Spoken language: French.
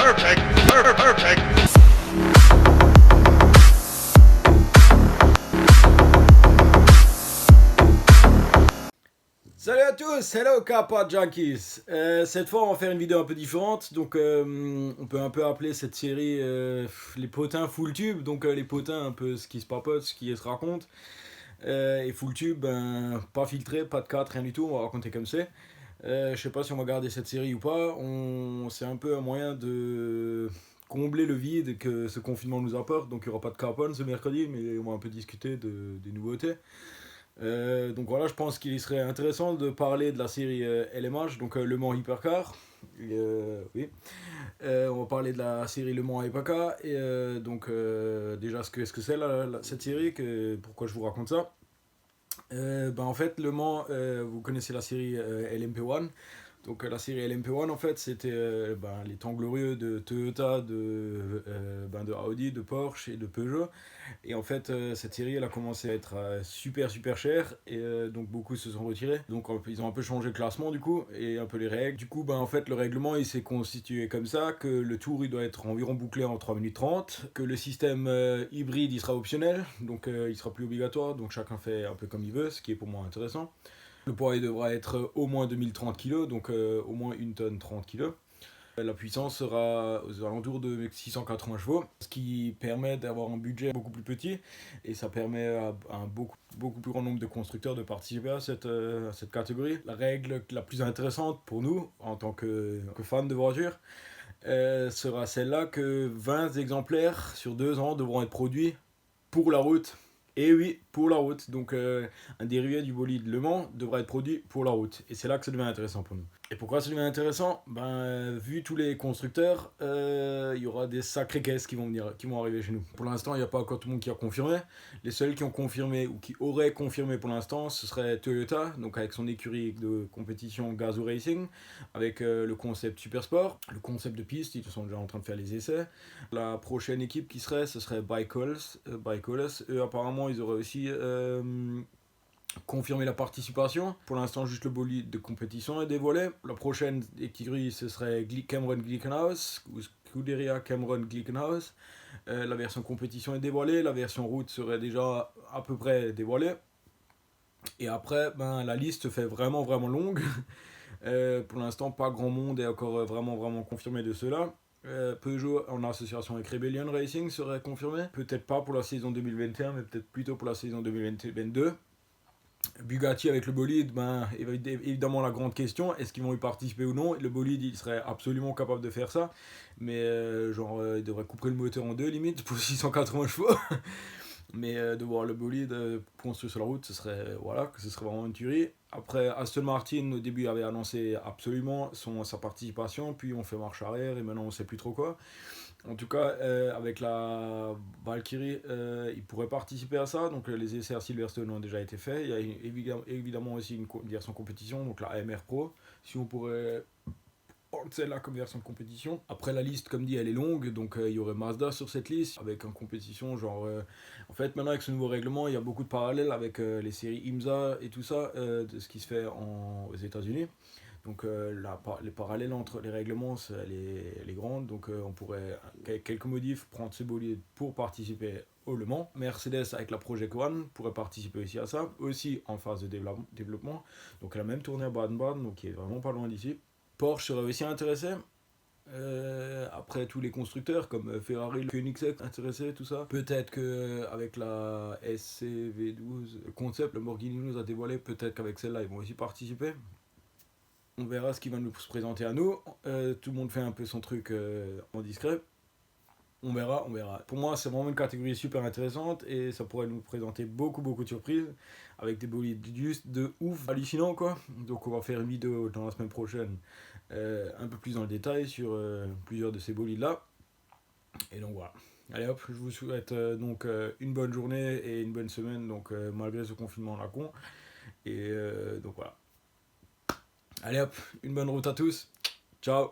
Perfect. Salut à tous, hello Kappa Junkies. Cette fois on va faire une vidéo un peu différente, donc on peut un peu appeler cette série les potins full tube, donc les potins un peu ce qui se papote, ce qui se raconte, et full tube, pas filtré, pas de 4, rien du tout, on va raconter comme c'est. Je sais pas si on va garder cette série ou pas, c'est un peu un moyen de combler le vide que ce confinement nous apporte, donc il n'y aura pas de Capone ce mercredi, mais on va un peu discuter des nouveautés. Donc voilà, je pense qu'il serait intéressant de parler de la série LMH, donc Le Mans Hypercar. Oui. On va parler de la série Le Mans Hypercar et déjà ce que c'est cette série, pourquoi je vous raconte ça. En fait, Le Mans, vous connaissez la série LMP1. Donc la série LMP1 en fait c'était les temps glorieux de Toyota, de Audi, de Porsche et de Peugeot. Et en fait cette série elle a commencé à être super chère et donc beaucoup se sont retirés. Donc ils ont un peu changé le classement du coup et un peu les règles. Du coup en fait le règlement il s'est constitué comme ça que le tour il doit être environ bouclé en 3 minutes 30, que le système hybride il sera optionnel, donc il sera plus obligatoire, donc chacun fait un peu comme il veut, ce qui est pour moi intéressant. Le poids il devra être au moins 2030 kg, donc au moins 1 tonne 30 kg. La puissance sera aux alentours de 680 chevaux, ce qui permet d'avoir un budget beaucoup plus petit et ça permet à un beaucoup plus grand nombre de constructeurs de participer à cette catégorie. La règle la plus intéressante pour nous, en tant que fans de voitures, sera celle-là que 20 exemplaires sur 2 ans devront être produits pour la route. Et oui, pour la route. Donc un dérivé du bolide Le Mans devra être produit pour la route. Et c'est là que ça devient intéressant pour nous. Et pourquoi ça devient intéressant ? Vu tous les constructeurs, il y aura des sacrées caisses qui vont arriver chez nous. Pour l'instant, il n'y a pas encore tout le monde qui a confirmé. Les seuls qui ont confirmé ou qui auraient confirmé pour l'instant, ce serait Toyota, donc avec son écurie de compétition Gazoo Racing, avec le concept Super Sport, le concept de piste, ils sont déjà en train de faire les essais. La prochaine équipe qui serait, ce serait Bike-Ols. Eux, apparemment, ils auraient aussi confirmé la participation. Pour l'instant, juste le bolide de compétition est dévoilé. La prochaine écurie, ce serait Cameron Glickenhaus, ou Scuderia Cameron Glickenhaus. La version compétition est dévoilée. La version route serait déjà à peu près dévoilée. Et après, la liste fait vraiment longue. Pour l'instant, pas grand monde est encore vraiment confirmé de cela. Peugeot en association avec Rebellion Racing serait confirmé. Peut-être pas pour la saison 2021, mais peut-être plutôt pour la saison 2022. Bugatti avec le bolide, évidemment la grande question, est-ce qu'ils vont y participer ou non ? Le bolide il serait absolument capable de faire ça, mais il devrait couper le moteur en deux limite pour 680 chevaux. Mais de voir le bolide construit sur la route, ce serait vraiment une tuerie. Après, Aston Martin au début avait annoncé absolument sa participation, puis on fait marche arrière et maintenant on sait plus trop quoi. En tout cas, avec la Valkyrie, ils pourraient participer à ça. Donc les essais à Silverstone ont déjà été faits. Il y a évidemment aussi une version compétition, donc la AMR Pro. Si on pourrait prendre celle-là comme version de compétition. Après la liste, comme dit, elle est longue. Donc il y aurait Mazda sur cette liste, avec une compétition en fait, maintenant avec ce nouveau règlement, il y a beaucoup de parallèles avec les séries IMSA et tout ça, de ce qui se fait aux États-Unis. Donc les parallèles entre les règlements, elle est grande, donc on pourrait, avec quelques modifs, prendre ce bolide pour participer au Le Mans. Mercedes avec la Project One pourrait participer aussi à ça, aussi en phase de développement. Donc elle a même tourné à Baden-Baden, donc qui est vraiment pas loin d'ici. Porsche serait aussi intéressé. Après tous les constructeurs comme Ferrari, Koenigsegg intéressé, tout ça. Peut-être qu'avec la SCV12 concept, le Lamborghini nous a dévoilé, peut-être qu'avec celle-là ils vont aussi participer. On verra ce qui va nous présenter à nous. Tout le monde fait un peu son truc en discret. On verra. Pour moi, c'est vraiment une catégorie super intéressante et ça pourrait nous présenter beaucoup de surprises avec des bolides juste de ouf, hallucinants quoi. Donc on va faire une vidéo dans la semaine prochaine un peu plus dans le détail sur plusieurs de ces bolides là. Et donc voilà. Allez hop, je vous souhaite une bonne journée et une bonne semaine donc malgré ce confinement là con. Et donc voilà. Allez hop, une bonne route à tous. Ciao.